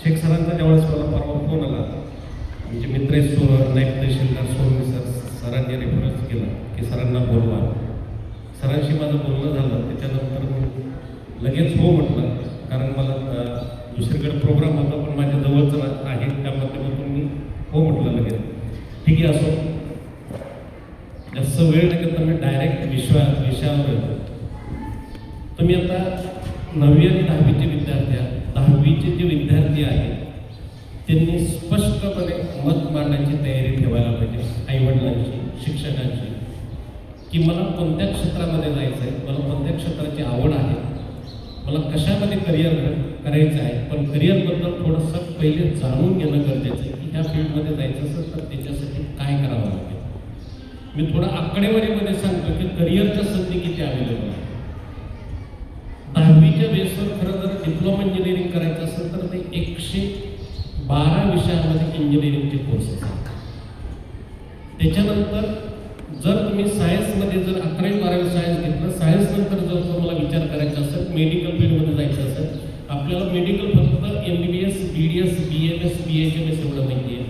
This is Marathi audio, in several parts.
शेख सरांचा ज्यावेळेस मला परवा फोन आला, आमचे मित्र नाईक तहसीलदार सोनवी सरांनी रेफरन्स केला की सरांना बोलवा. सरांशी माझं बोलणं झालं, त्याच्यानंतर मग लगेच हो म्हटलं, कारण मला दुसरीकडे प्रोग्राम होता पण माझ्या जवळच आहे, त्या माध्यमातून मी हो म्हटलं लगेच. ठीक आहे, असो, जास्त वेळ नाही करता मी डायरेक्ट विषयावर येतो. तुम्ही आता 9वी आणि 10वीचे विद्यार्थी आहात. 10वीचे जे विद्यार्थी आहेत त्यांनी स्पष्टपणे मत मांडण्याची तयारी ठेवायला पाहिजे, आईवडिलांची, शिक्षकांची, की मला कोणत्या क्षेत्रामध्ये जायचं आहे, मला कोणत्या क्षेत्राची आवड आहे, मला कशामध्ये करिअर करायचं आहे. पण करिअरबद्दल थोडंसं पहिले जाणून घेणं गरजेचं आहे की ह्या फील्डमध्ये जायचं असेल तर त्याच्यासाठी काय करावं लागेल. मी थोडं आकडेवारीमध्ये सांगतो की करिअरच्या संधी किती अवेलेबल आहे. 10वीच्या बेसवर खरं जर डिप्लोमा इंजिनिअरिंग करायचं असेल तर ते 112 विषयांमध्ये इंजिनिअरिंगचे कोर्सेस आहेत. त्याच्यानंतर जर तुम्ही सायन्समध्ये जर 11वी 12वी सायन्स घेतलं, सायन्सनंतर जर तुम्हाला विचार करायचा असेल, मेडिकल फील्डमध्ये जायचं असेल, आपल्याला मेडिकल फक्त MBBS, BDS, BMS, BHMS एवढं माहिती आहे.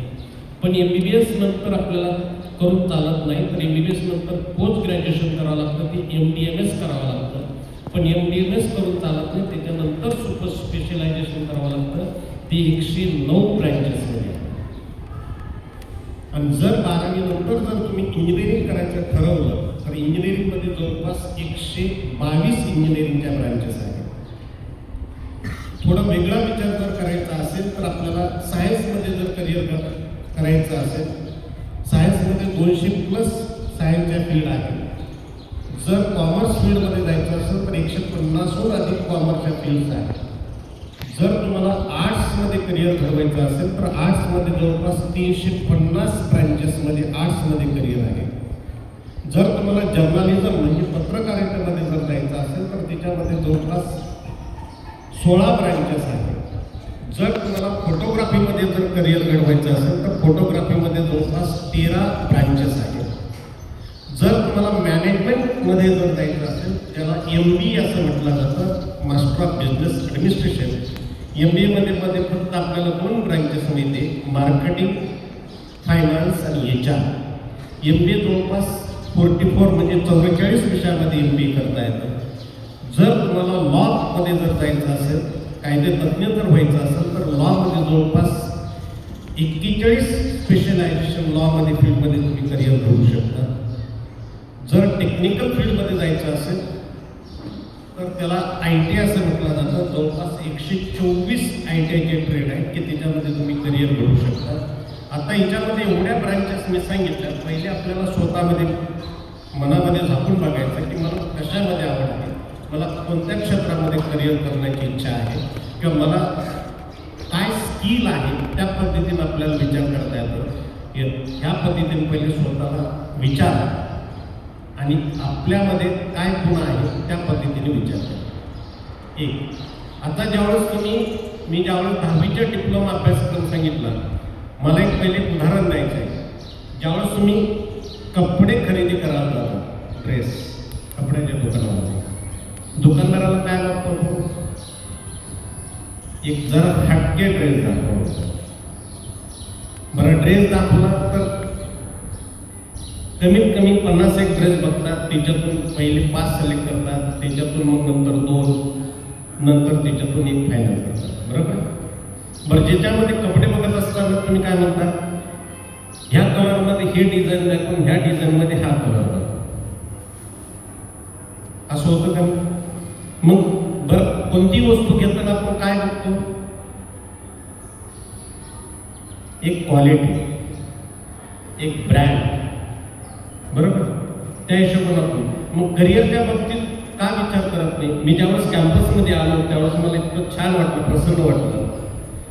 पण MBBS नंतर आपल्याला करून चालत नाही, तर MBBS नंतर पोस्ट ग्रॅज्युएशन करावं लागतं, ते MDMS करावं लागतं. पण MDMS करून चालत नाही, त्याच्यानंतर सुपर स्पेशलायझेशन करावं लागतं, ते 109 ब्रँचेसमध्ये. आणि जर 12वी नंतर जर तुम्ही इंजिनिअरिंग करायचं ठरवलं तर इंजिनिअरिंगमध्ये जवळपास 122 इंजिनिअरिंगच्या ब्रँचेस आहेत. थोडा वेगळा विचार जर करायचा असेल तर आपल्याला सायन्समध्ये जर करिअर करायचं असेल, सायन्समध्ये 200+ सायन्सच्या फील्ड आहेत. जर कॉमर्स फील्डमध्ये जायचं असेल तर 150हून अधिक कॉमर्सच्या फील्ड्स आहेत. जर तुम्हाला आर्ट्समध्ये करिअर घडवायचं असेल तर आर्ट्समध्ये जवळपास 350 ब्रँचेसमध्ये आर्ट्समध्ये करिअर आहे. जर तुम्हाला जर्नलिझम म्हणजे पत्रकारितेमध्ये जर जायचं असेल तर त्याच्यामध्ये जवळपास 16 ब्रँचेस आहेत. जर तुम्हाला फोटोग्राफीमध्ये जर करिअर घडवायचं असेल तर फोटोग्राफीमध्ये जवळपास 13 ब्रँचेस आहेत. जर तुम्हाला मॅनेजमेंटमध्ये जर जायचं असेल, त्याला MBA असं म्हटलं जातं, मास्टर ऑफ बिझनेस ॲडमिनिस्ट्रेशन. MBAमध्ये फक्त आपल्याला 2 ब्रँचेस मिळते, मार्केटिंग, फायनान्स आणि HR. MBA जवळपास 44 म्हणजे 44 विषयामध्ये MBA करता येतं. जर तुम्हाला लॉमध्ये जर जायचं असेल, कायदे तज्ज्ञ जर व्हायचं असेल तर लॉमध्ये जवळपास 41 स्पेशलायझेशन लॉमध्ये फील्डमध्ये तुम्ही करिअर घडवू शकता. जर टेक्निकल फील्डमध्ये जायचं असेल तर त्याला ITI असं म्हटलं जातं. जवळपास 124 ITIचे ट्रेड आहेत की त्याच्यामध्ये तुम्ही करिअर घडवू शकता. आता याच्यामध्ये एवढ्या ब्रँचेस मी सांगितल्या, पहिले आपल्याला स्वतःमध्ये मनामध्ये झाकून बघायचं की मला कशामध्ये आवड आहे, मला कोणत्या क्षेत्रामध्ये करिअर करण्याची इच्छा आहे, किंवा मला काय स्किल आहे, त्या पद्धतीने आपल्याला विचार करता येतो. ह्या पद्धतीने पहिले स्वतःला विचार आणि आपल्यामध्ये काय गुण आहे त्या पद्धतीने विचार करा. आता ज्यावेळेस मी ज्यावेळेस 10वीच्या डिप्लोमा अभ्यासक्रम सांगितला, मला एक पहिले उदाहरण द्यायचं आहे. ज्यावेळेस तुम्ही कपडे खरेदी करायला जाता, ड्रेस, कपड्याच्या दुकानदाराला काय वाटतं, एक जरा हटके ड्रेस दाखवतो. बरं, ड्रेस दाखवला तर कमीत कमी 50 ड्रेस बघतात, त्याच्यातून पहिले 5 सिलेक्ट करतात, त्याच्यातून मग नंतर 2, नंतर त्याच्यातून 1 फायनल करतात. बरोबर. बरं, ज्याच्यामध्ये कपडे बघत असताना तुम्ही काय म्हणता, ह्या कलरमध्ये हे डिझाईन दाखवून ह्या डिझाईनमध्ये हा कलर दाखवा, असं होतं का? मग बरं, कोणती वस्तू घेताना आपण काय बघतो, एक क्वालिटी, एक ब्रँड. बरोबर. त्या हिशोबाने आपण मग करिअरच्या बाबतीत का विचार करत नाही. मी ज्यावेळेस कॅम्पसमध्ये आलो त्यावेळेस मला इतकं छान वाटलं, प्रसन्न वाटलं.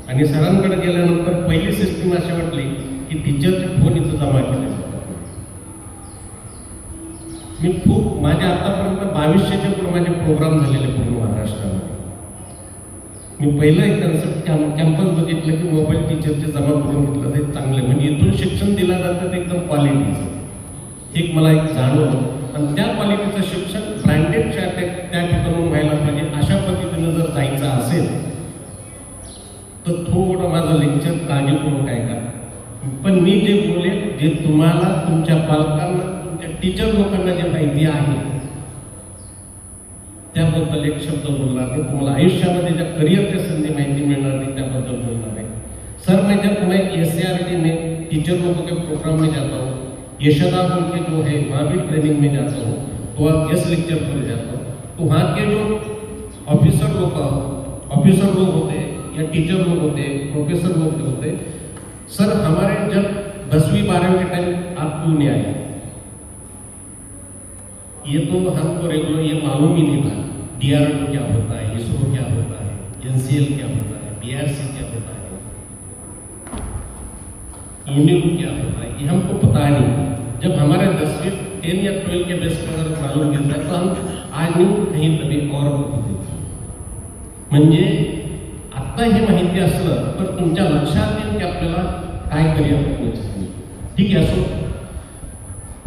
आणि सरांकडे गेल्यानंतर पहिली सिस्टीम अशी वाटली की टीचरचे फोन इथं जमा केले. मी खूप माझ्या आतापर्यंत 2200च्या पुढे माझे प्रोग्राम झालेले पूर्ण महाराष्ट्रामध्ये. मी पहिलं एक कन्सेप्ट कॅम्पस बघितलं की मोबाईल टीचरचे जमा करून घेतलं ते चांगले, म्हणजे इथून शिक्षण दिलं जातं ते एकदम क्वालिटीचं. एक मला एक जाणवलं. आणि त्या क्वालिटीचं शिक्षण ब्रँडेडच्या त्या ठिकाणून व्हायला पाहिजे. अशा पद्धतीनं जर जायचं असेल तर थोडं माझं लेक्चर काळजीपूर्वक ऐका. पण मी जे बोलेल, जे तुम्हाला तुमच्या पालकांना, तुमच्या टीचर लोकांना जे माहिती आहे त्याबद्दल एक शब्द बोलणार नाही. तुम्हाला आयुष्यामध्ये ज्या करिअरच्या संधी माहिती मिळणार नाही त्याबद्दल बोलणार आहे. सर, मैं जब मैं SCRT में टीचर लोगों के प्रोग्राम में जाता हूँ, यशोदा उनके जो है वहाँ भी ट्रेनिंग में जाता हूँ, तो आप गेस्ट लेक्चर पर जाता हूँ, तो वहाँ के जो ऑफिसर लोग होते हैं या टीचर लोग होते हैं, प्रोफेसर लोग होते हैं, सर हमारे जब 10वीं 12वीं के टाइम आप क्यों नहीं आए? ये तो हमको रेगुलर ये मालूम ही नहीं था. DRDO क्या होता है, ISRO क्या होता है, NCL क्या होता है, BRC क्या होता है, यूनिको क्या होता है, ये हमको पता नहीं. जब हमारे 10वीं 10 या 12 के बेस पर अगर मालूम गिरता है तो हम आज नहीं कहीं कभी और होते. म्हणजे आत्ता हे माहिती असलं तर तुमच्या लक्षात येईल की आपल्याला काय करिअर करायचं. ठीक आहे. असो,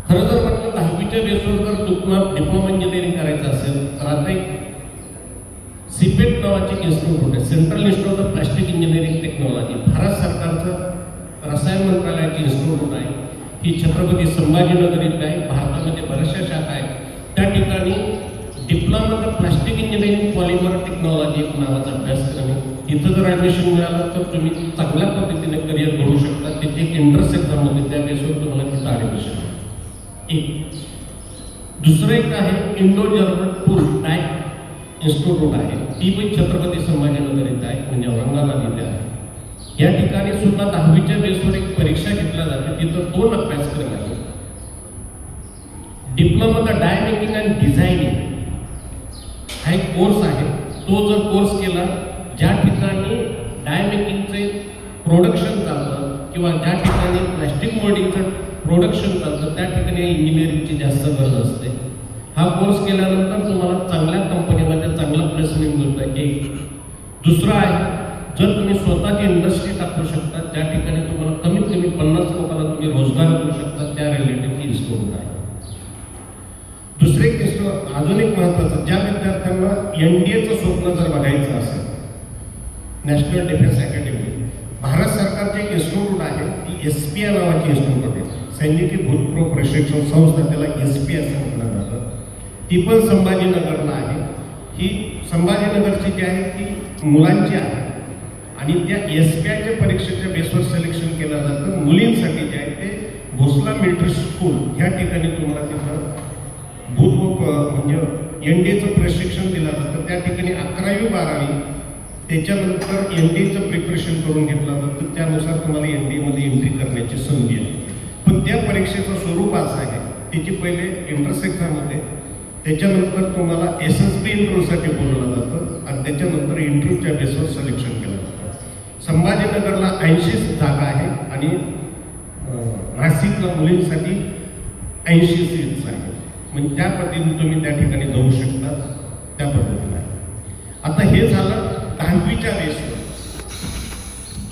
खरं जर म्हटलं 10वीच्या बेसवर जर तुम्हाला डिप्लोमा इंजिनिअरिंग करायचं असेल तर आता एक CPET नावाची इन्स्टिट्यूट आहे, central institute of plastic engineering technology, Bharat सरकारचं रसायन मंत्रालयाची इन्स्टिट्यूट आहे. ही छत्रपती संभाजीनगर इथे आहे. भारतामध्ये बऱ्याचशा शाखा आहेत. त्या ठिकाणी diploma of plastic engineering polymer technology एक नावाचा अभ्यासक्रम आहे. इथं जर ॲडमिशन मिळालं तर तुम्ही चांगल्या पद्धतीने करिअर घडू शकता. त्याची एक एंट्रन्स एक्झाम होते, त्या बेसवर तुम्हाला तिथं ॲडमिशन एक. दुसरं एक आहे Indo German tour type institute आहे. ती पण छत्रपती संभाजीनगर इथे आहे, म्हणजे औरंगाबाद इथे आहे. या ठिकाणी सुद्धा 10वीच्या बेसवर एक परीक्षा घेतल्या जाते. तिथं 2 अभ्यासक्रम आहेत. Diploma the die making and designing हा एक कोर्स आहे. तो जर कोर्स केला, ज्या ठिकाणी डाय मेकिंगचे प्रोडक्शन चालतं किंवा ज्या ठिकाणी प्लॅस्टिक मोल्डिंगचं प्रोडक्शन चालतं त्या ठिकाणी इंजिनिअरिंगची जास्त गरज असते. हा कोर्स केल्यानंतर तुम्हाला चांगल्या कंपनीमध्ये चांगलं प्लेसमेंट मिळतं. एक. दुसरं आहे, जर तुम्ही स्वतःची इंडस्ट्री टाकू शकता, त्या ठिकाणी तुम्हाला कमीत कमी 50 लोकांना तुम्ही रोजगार देऊ शकता, त्या रिलेटेड इन्स्टिट्यूट आहे. दुसरे एक इन्स्टिट्यूट अजून एक महत्त्वाचं, ज्या विद्यार्थ्यांना NDAचं स्वप्न जर बघायचं असेल, नॅशनल डिफेन्स अकॅडमी, भारत सरकारचे एक इन्स्टिट्यूट आहे, ती SPI नावाची इन्स्टिट्यूट आहे, सैनिकी भूतपूर्व प्रशिक्षण संस्था, त्याला SPI असं म्हटलं जातं. ती पण संभाजीनगरला आहे. ही संभाजीनगरची जी आहे ती मुलांची आहे आणि त्या SPIच्या परीक्षेच्या बेसवर सिलेक्शन केलं जातं. मुलींसाठी जे आहे ते भोसला मिलिटरी स्कूल ह्या ठिकाणी तुम्हाला तिथं म्हणजे NDAचं प्रशिक्षण दिलं जातं. त्या ठिकाणी 11वी 12वी त्याच्यानंतर NDAचं प्रिपरेशन करून घेतलं जातं. त्यानुसार तुम्हाला NDAमध्ये एंट्री करण्याची संधी आहे. पण त्या परीक्षेचं स्वरूप असं आहे, त्याची पहिले एंट्रन्स एक्झाम होते, त्याच्यानंतर तुम्हाला SSB इंटरव्ह्यूसाठी बोलवलं जातं आणि त्याच्यानंतर इंटरव्ह्यूच्या बेसवर सिलेक्शन केलं जातं. संभाजीनगरला 80 जागा आहे आणि नाशिकला मुलींसाठी 80 सीट्स आहेत. म्हणजे त्या पद्धतीने तुम्ही त्या ठिकाणी जाऊ शकता, त्या पद्धतीने. आता हे झालं 10वीच्या बेसवर.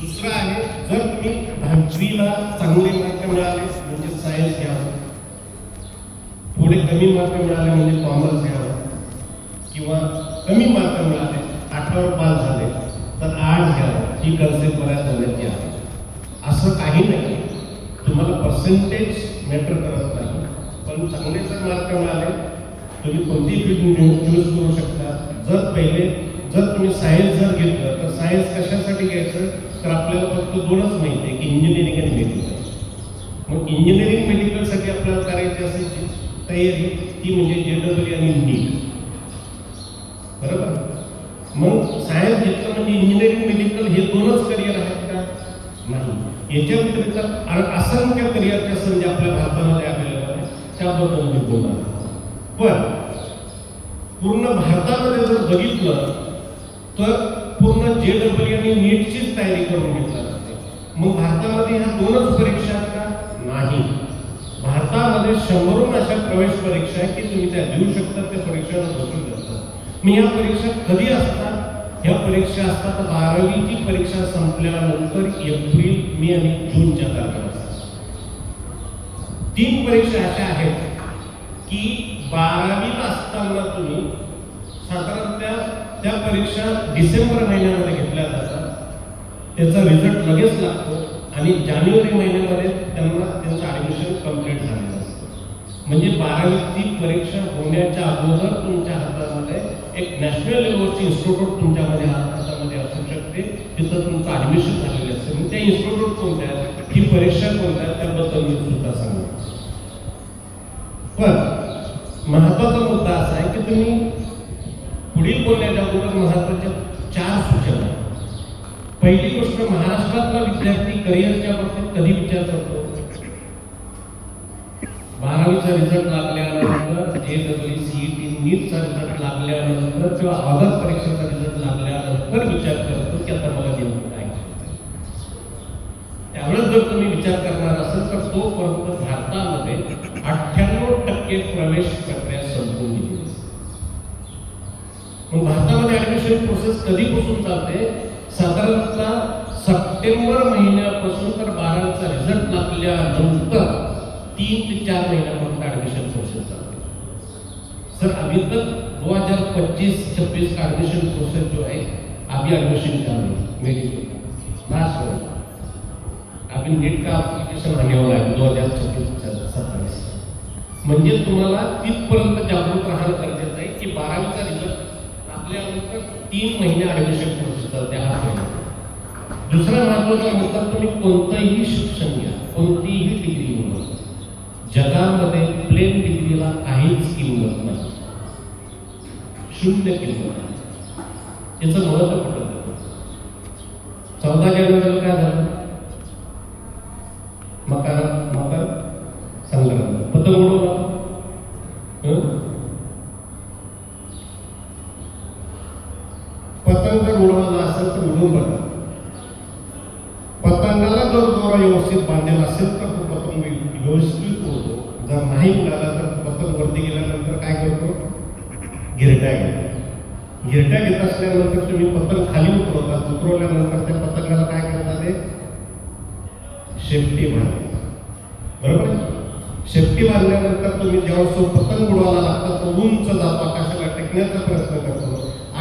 दुसरं आहे, जर तुम्ही 10वीला चांगले मार्क मिळाले म्हणजे सायन्स घ्यावं, थोडे कमी मार्क मिळाले म्हणजे कॉमर्स घ्यावं, किंवा कमी मार्क मिळाले 8वर पास झाले तर आर्ट्स घ्यावं, ही कन्सेप्ट बऱ्याच जणांची आहे. असं काही नाही, तुम्हाला पर्सेंटेज मॅटर करत नाही. पण चांगले जर मार्क मिळाले तुम्ही कोणतीही फील्ड चूज करू शकता. जर तुम्ही सायन्स जर घेतलं तर सायन्स कशासाठी घ्यायचं, तर आपल्याला फक्त 2च माहिती आहे की इंजिनिअरिंग आणि मेडिकल. मग इंजिनिअरिंग मेडिकलसाठी आपल्याला करायची असेल तयारी, ती म्हणजे JEE आणि NEET, बरोबर. मग सायन्स घेतलं म्हणजे इंजिनिअरिंग मेडिकल हे 2च करिअर आहेत का? नाही. याच्या व्यतिरिक्त असंख्य करिअरच्या संधी आपल्या भारतामध्ये अवेलेबल आहे, त्याबद्दल मी बोलणार. पण पूर्ण भारतामध्ये जर बघितलं तर पूर्ण JEE आणि NEETचीच तयारी करून घेतली जाते. मग भारतामध्ये ह्या 2च परीक्षा का? नाही. भारतामध्ये 100हून अशा प्रवेश परीक्षा आहे की तुम्ही त्या देऊ शकता, त्या परीक्षेला बसू शकता. मी ह्या परीक्षा कधी असतात? ह्या परीक्षा असतात 12वीची परीक्षा संपल्यानंतर एप्रिल, मे आणि जूनच्या दरम्यान असतात. 3 परीक्षा अशा आहेत की 12वीला असताना तुम्ही साधारणतः त्या परीक्षा डिसेंबर महिन्यामध्ये घेतल्या जातात त्याचा रिझल्ट लगेच लागतो आणि जानेवारी महिन्यामध्ये त्यांना त्यांचं ॲडमिशन कंप्लीट झालेलं असतं. म्हणजे 12वीची परीक्षा होण्याच्या अगोदर तुमच्या हातामध्ये एक नॅशनल लेवलची इन्स्टिट्यूट तुमच्यामध्ये हातामध्ये असू शकते, तिथं तुमचं ॲडमिशन झालेलं असतं. मग त्या इन्स्टिट्यूट कोणत्या आहेत, ही परीक्षा कोणत्या आहेत, त्याबद्दल मी सुद्धा सांगतो. पण महत्त्वाचा मुद्दा असा आहे की तुम्ही पुढील बोलण्याच्या अगोदर महत्त्वाच्या 4 सूचना. पहिली गोष्ट, महाराष्ट्रातला विद्यार्थी करिअरच्या बाबतीत कधी विचार करतो? 12वीचा रिझल्ट लागल्यानंतर, JEE, CET, नीटचा रिझल्ट लागल्यानंतर किंवा ऑगस्ट परीक्षेचा रिझल्ट लागल्यानंतर विचार करतो की आता मला नेमकं काय करायचं. त्यावेळेस जर तुम्ही विचार करणार असेल तर तोपर्यंत भारतामध्ये 98% प्रवेश प्रक्रिया संपून गेली. मग भारतामध्ये ॲडमिशन प्रोसेस कधीपासून चालते? साधारणतः सप्टेंबर महिन्यापासून तर 12वीचा रिझल्ट लागल्यानंतर 3 ते 4 महिन्यापर्यंत ॲडमिशन प्रोसेस चालते. सर अभी तक 2025-26 का एडमिशन प्रोसेस जो है अभी एडमिशन चल रही है मेडिकल लास्ट ईयर. अभी नीट का एप्लीकेशन आने वाला है 2026-27. म्हणजे तुम्हाला तिथपर्यंत जागरूक राहणं गरजेचं आहे की 12वीचा रिझल्ट आपल्यानंतर 3 महिने ॲडमिशन प्रोसेस चालते. हा पहिला. दुसरा महत्त्वाचा मुद्दा, तुम्ही कोणतंही शिक्षण घ्या, कोणतीही डिग्री मिळवा, जगामध्ये प्लेन डिग्रीला काहीच किंमत नाही, 0 किंमत आहे. याचं महत्त्व पटलं. 14 जानेवारीला काय झालं? मकर संक्रांत, पतंग उडवला. पतंग जर उडवला असेल तर उडवून बघा. पतंगाला जर दोरा व्यवस्थित बांधलेला असेल तर तो पतंग व्यवस्थित उडतो. जर नाही उडाला तर पतंग वरती गेल्यानंतर काय करतो? गिरट्या घेतो. गिरट्या घेत असल्यानंतर तुम्ही पतंग खाली उतरवतात. उतरवल्यानंतर त्या पतंगाला काय करतात? ते शेपटी बांधते. बरोबर आहे? शेपटी बांधल्यानंतर तुम्ही जेव्हा पतंग उडवायला लागतात तो उंच जातो, आकाशाला टेकण्याचा प्रयत्न करतो.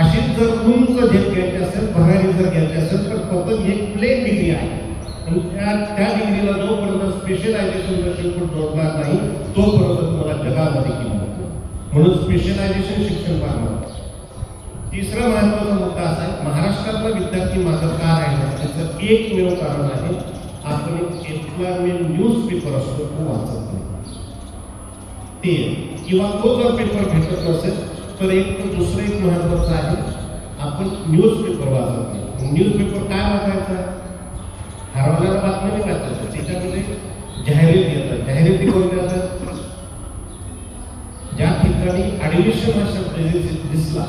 अशीच जर उंच झेप घ्यायची असेल, भरारी जर घ्यायची असेल तर पतंग एक प्लेन डिग्री आहे आणि त्या डिग्रीला जोपर्यंत स्पेशलायझेशन जर शिकून जोडणार नाही तोपर्यंत तुम्हाला जगामध्ये किंमत नाही. म्हणून स्पेशलायझेशन शिक्षण पाहणं. तिसरा महत्त्वाचा मुद्दा असा आहे, महाराष्ट्रातला विद्यार्थी माझं का राहिला? त्याचं एकमेव कारण आहे, आपण एम्प्लॉयमेंट न्यूजपेपर असतो तो वाचत नाही. ते किंवा तो जर पेपर भेटत नसेल तर दुसरं एक महत्त्वाचं आहे, आपण न्यूजपेपर वाचत नाही. न्यूजपेपर काय वाचायचा? हरवणाऱ्या बातम्या नाही वाचायचं. त्याच्यामध्ये जाहिराती येतात. जाहिराती कोणत्या येतात? ज्या ठिकाणी ॲडमिशन हा शब्द दिसला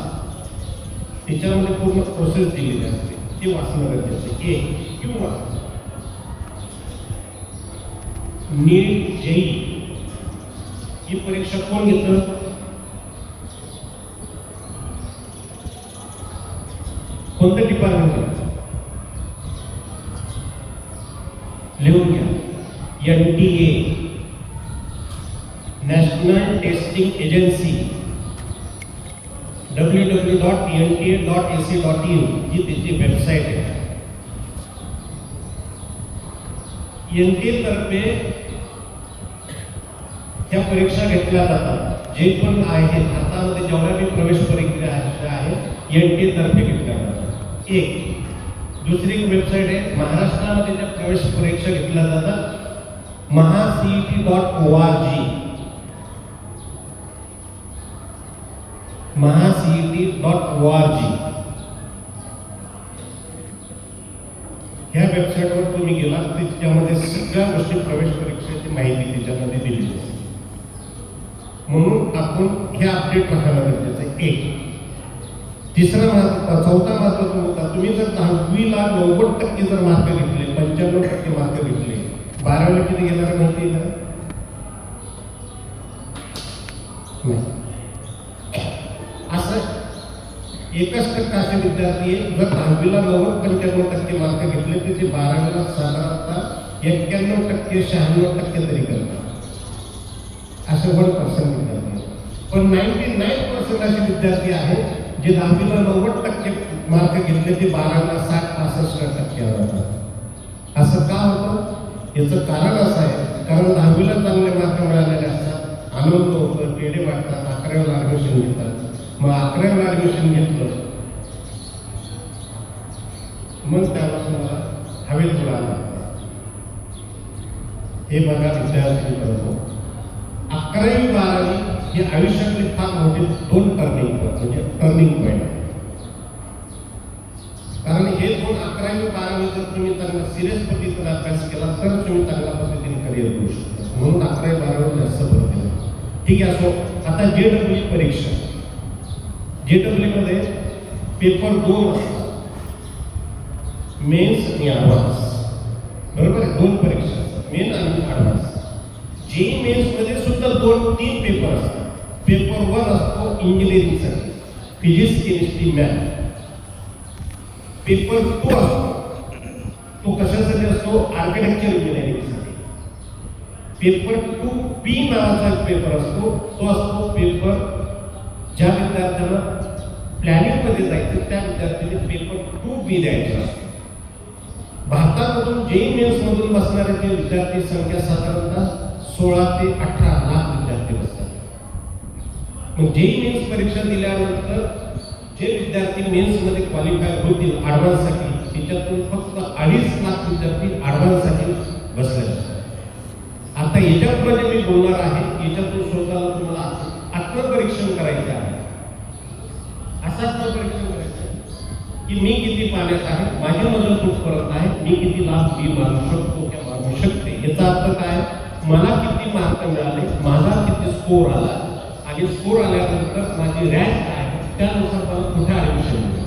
त्याच्यामध्ये पूर्ण प्रोसेस दिलेली असते, ते वाचणं गरजेचं आहे. किंवा नीट, JEE ही परीक्षा कोण घेतं? कोणतं डिपार्टमेंट? लिहून घ्या. NTA, national testing agency, www.nta.ac.in ही त्याची वेबसाईट आहे. NTA तर्फे त्या परीक्षा घेतल्या जातात. जे पण आहे भारतामध्ये जेवढ्या बी प्रवेश परीक्षा आहेत NTA तर्फे घेतल्या जातात. एक. दुसरी वेबसाईट आहे महाराष्ट्रामध्ये ज्या प्रवेश परीक्षा घेतल्या जातात, महाCET.org, महाCET.org ह्या वेबसाईटवर तुम्ही गेला तर त्याच्यामध्ये सगळ्या गोष्टी प्रवेश परीक्षेची माहिती त्याच्यामध्ये दिलेली आहे. म्हणून आपण हे अपडेट राहणं गरजेचं आहे. एक. चौथा महत्त्वाचा मुद्दा, तुम्ही जर 10वीला 90% जर मार्क घेतले, 95% मार्क घेतले, 12वीला किती घेणार माहिती आहे का? असं एकच टक्का असे विद्यार्थी जर 10वीला 90-95% मार्क घेतले तर ते 12वीला साधारणतः 91%, 96% तरी करतात. असं 1% विद्यार्थी. पण 99% असे विद्यार्थी आहेत जे 10वीला 90% मार्क घेतले ते 12वीला 60% 65% होतात. असं का होतं? याचं कारण असं आहे, कारण 10वीला चांगले मार्क मिळालेले असतात, आनंद होतं, पेढे वाटतात, 11वीला ॲडमिशन घेतात. मग 11वीला ॲडमिशन घेतलं, मग त्यापासून मला हवेत उडाला. हे बघा विद्यार्थी करतो. 11वी 12वी ही आयुष्यातली फार मोठी 2 टर्निंग पॉईंट आहे. कारण हे 11वी 12वी जर तुम्ही चांगला सिरियस पद्धतीने अभ्यास केला तर तुम्ही चांगल्या पद्धतीने करिअर करू शकता. म्हणून 11वी 12वी जास्त भर दिला. ठीक आहे. असो, आता JEE परीक्षा, JEE मध्ये पेपर 2 असतात, मेन्स आणि ॲडव्हान्स. बरोबर आहे, 2 परीक्षा असतात, मेन आणि ॲडव्हान्स. JEE मेन्स मध्ये सुद्धा 2-3 पेपर असतात. पेपर 1 असतो इंजिनिअरिंगसाठी, फिजिक्स, केमिस्ट्री, मॅथ. पेपर 2 असतो, तो कशासाठी असतो? आर्किटेक्चर इंजिनिअरिंगसाठी. पेपर 2B नावाचा एक पेपर असतो, तो असतो पेपर ज्या विद्यार्थ्यांना प्लॅनिंगमध्ये जायचं त्या विद्यार्थ्यांनी पेपर 2B द्यायचा असतो. भारतामधून JEE मेन्स मधून बसणाऱ्याची विद्यार्थी संख्या साधारणतः 16 ते 18 लाख विद्यार्थी बसतात. मग JEE मेन्स परीक्षा दिल्यानंतर जे विद्यार्थी मेन्समध्ये क्वालिफाय होतील ॲडव्हान्ससाठी, त्याच्यातून फक्त 2.5 लाख विद्यार्थी ॲडव्हान्ससाठी बसले जातात. आता याच्यामध्ये मी बोलणार आहे, याच्यातून स्वतःला तुम्हाला आत्मपरीक्षण करायचे आहे. असं आत्मपरीक्षण करायचं की मी किती पाण्यात आहे, माझी मदत कुठपर्यंत आहे, मी किती लाख बी मारू शकतो किंवा मारू शकते. याचा अर्थ काय? मला किती मार्क मिळाले, माझा किती स्कोर आला, आणि स्कोर आल्यानंतर माझी रँक काय आहे, त्यानुसार मला कुठे ॲडमिशन मिळेल.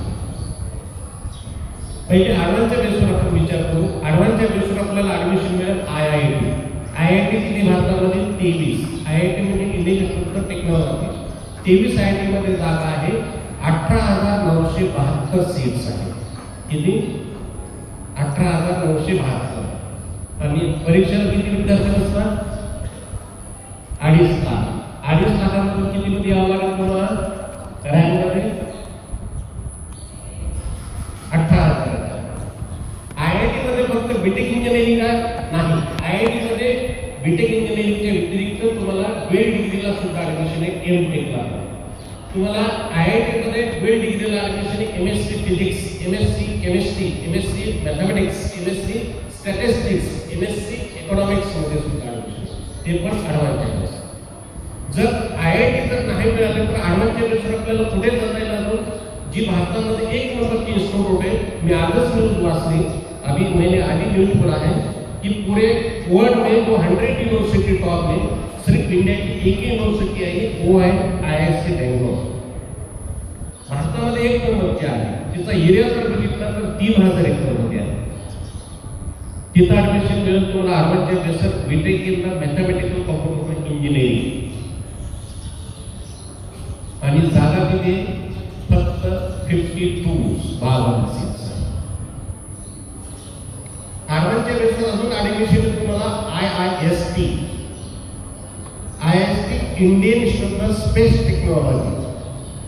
पहिले ॲडव्हान्सच्या बेसवर आपण विचार करू. ॲडव्हान्सच्या बेसवर आपल्याला ॲडमिशन मिळेल IIT. IIT किती भारतामध्ये? 23. IIT म्हणजे Indian institute of technology. 23 IIT मध्ये जागा आहे. 18,972 सीट्स आहेत. किती? 18,972. आणि परीक्षेला किती विद्यार्थी बसतात? 2.5 लाख. 2.5 लाखांमधून किती मध्ये यावं लागेल तुम्हाला रँकमध्ये? 18,000. IIT मध्ये फक्त बीटेक इंजिनिअरिंग नाही, IIT मध्ये बीटेक इंजिनिअरिंगच्या व्यतिरिक्त तुम्हाला 12 डिग्रीला सुद्धा ॲडमिशन आहे. MTechला तुम्हाला IIT मध्ये 12 डिग्रीला ॲडमिशन आहे. MSc physics, MSc chemistry, MSc mathematics, MSc statistics, MSc economics मध्ये सुद्धा ॲडमिशन. ते पण ॲडव्हान्स. जर IIT जर नाही मिळाले तर ॲडव्हान्सच्या बेसवर आपल्याला पुढे जाता येईल. जी भारतामध्ये 1 नंबरची इन्स्टिट्यूट आहे, मी आजच न्यूज वाचली, अभी मैंने आधी न्यूज पढ़ा है कि पूरे वर्ल्ड में जो 100 यूनिवर्सिटी टॉप में सिर्फ इंडिया की एक ही यूनिवर्सिटी आई, वो है IISc बेंगलोर. भारतामध्ये 1 नंबरची आहे. तिचा एरिया जर बघितला तर 3000 एकरमध्ये आहे. तिथं ॲडमिशन मिळेल तुम्हाला ॲडव्हान्सच्या बेसवर BTech in mathematical computer engineering. आणि जागा किती? फक्त 52 सीट्स. ॲडव्हान्सच्या बेसवर अजून ॲडमिशन तुम्हाला IIST Indian institute of space technology.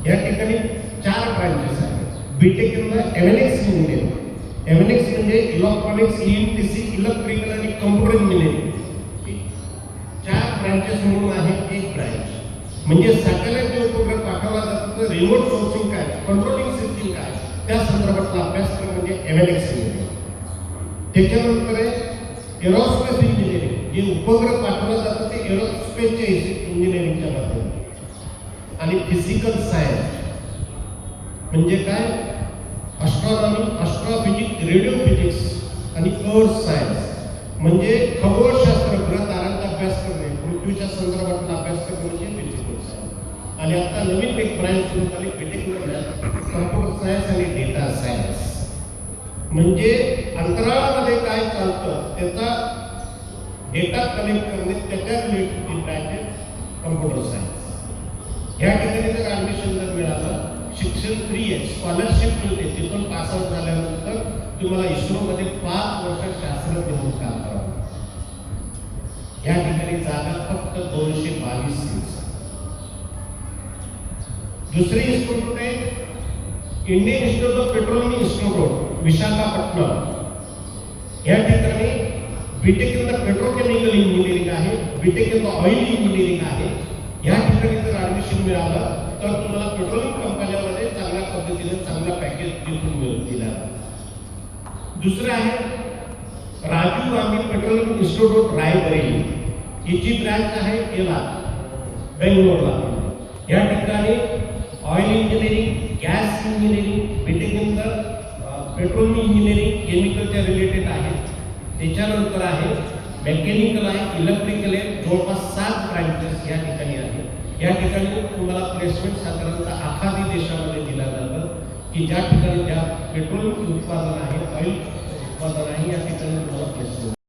या ठिकाणी 4 ब्रांचेस आहेत. BTech in MNX engineering. MNX म्हणजे इलेक्ट्रॉनिक्स, EMTC, इलेक्ट्रिकल आणि कम्प्युटर इंजिनिअरिंग. 4 ब्रांचेस म्हणून आहे. एक ब्रांच म्हणजे सॅटेलाइट जो उपग्रह पाठवला जातो तर रिमोट सोर्सिंग काय, कंट्रोलिंग सिस्टीम काय, त्या संदर्भातला अभ्यासक्रम म्हणजे MNX इंजिनिअरिंग. त्याच्यानंतर आहे एरोस्पेस इंजिनिअरिंग. जे उपग्रह पाठवला जातो ते एरोस्पेसच्या इंजिनिअरिंगच्या माध्यमातून. आणि फिजिकल सायन्स म्हणजे काय? ॲस्ट्रॉनॉमी, ॲस्ट्रॉफिजिक्स, रेडिओ फिजिक्स आणि अर्थ सायन्स म्हणजे खगोलशास्त्र, ग्रह ताऱ्यांचा अभ्यास करणे, पृथ्वीच्या संदर्भातला अभ्यास करणे म्हणजे फिजिकल सायन्स. आणि आता नवीन एक ब्रांच सुरू झाली बीटेकमध्ये, कॉम्प्युटर सायन्स आणि डेटा सायन्स. म्हणजे अंतराळामध्ये काय चालतं त्याचा डेटा कलेक्ट करणे, त्याच्या रिलेटेड ब्रांच कॉम्प्युटर सायन्स. या ठिकाणी जर ॲडमिशन जर मिळालं, शिक्षण फ्री आहे, स्कॉलरशिप मिळते. तिथून पासआउट झाल्यानंतर तुम्हाला इस्रोमध्ये 5 वर्ष शास्त्रज्ञ म्हणून काम करावं. या ठिकाणी जागा फक्त 222 सीट्स. दुसरी इन्स्टिट्यूट आहे Indian institute of Petroleum institute. Visakhapatnam या ठिकाणी BTech in the petrochemical engineering आहे, BTech in the oil engineering आहे. या ठिकाणी जर ऍडमिशन मिळालं तर तुम्हाला पेट्रोलियम कंपन्यांमध्ये चांगल्या पद्धतीने चांगला पॅकेज तिथून मिळतील. दुसरं आहे राजीव गांधी पेट्रोलियम इन्स्टिट्यूट रायबरेली, याची ब्रँच आहे याला बेंगलोरला. या ठिकाणी oil engineering, gas engineering, BTech in the petroleum engineering केमिकलच्या रिलेटेड आहे. त्याच्यानंतर आहे मेकॅनिकल आहे, इलेक्ट्रिकल आहे. जवळपास 7 ब्रँचेस या ठिकाणी आहेत. या ठिकाणी तुम्हाला प्लेसमेंट साधारणतः आखाती देशामध्ये दिला जातं की ज्या ठिकाणी ज्या पेट्रोलियम उत्पादन आहे, ऑइल उत्पादन आहे, या ठिकाणी तुम्हाला प्लेसमेंट